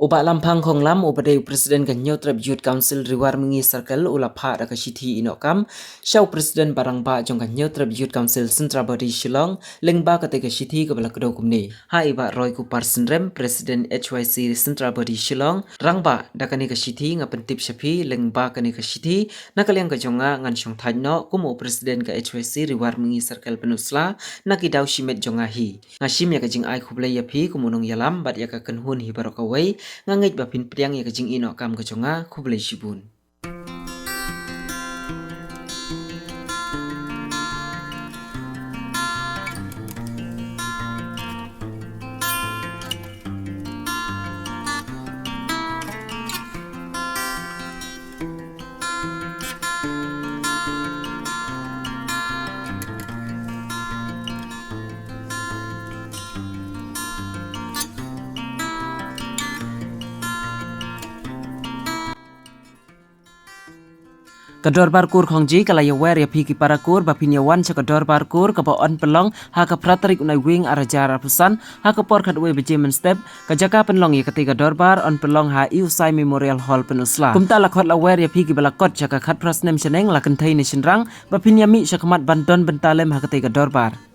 Uba lampang kong lam ubade presiden ganyo tribute council Riwar Mihngi circle ula Phah da Shithi inokam syau presiden barang ba jong ganyo tribute council Synrem Shillong lengba kate Shithi ke balak do kumni ha iba Roy Kupar Synrem presiden HYC Synrem Shillong rangba da kani Shithi ngapentip syapi lengba kani Shithi nakaliang ka jonga ngan syong thanno kumu presiden ka HYC Riwar Mihngi circle penusla nakidaw shimet jonga hi ngashim ya kajing ai khublai yapi kumunong yalam bat ya ka kenhun hi barokawai ngangit bapin priang ya kajing ino kam kejonga kublai shibun. Kador barkur khongji kala ya wer ya phiki parakur bapin ya wan cha kador barkur ka on pelong ha ka pratarik unai wing arajara pusan ha ka por khatwe bejemen step ka jaka penlong ya ketika kador bar on pelong ha usai memorial hall penusla kumta lakhot la wer ya phiki balakot cha ka khat prasnem cheneng la kenthai ni chinrang bapin ya mi cha khamat bandon bentalem ha ketika kador bar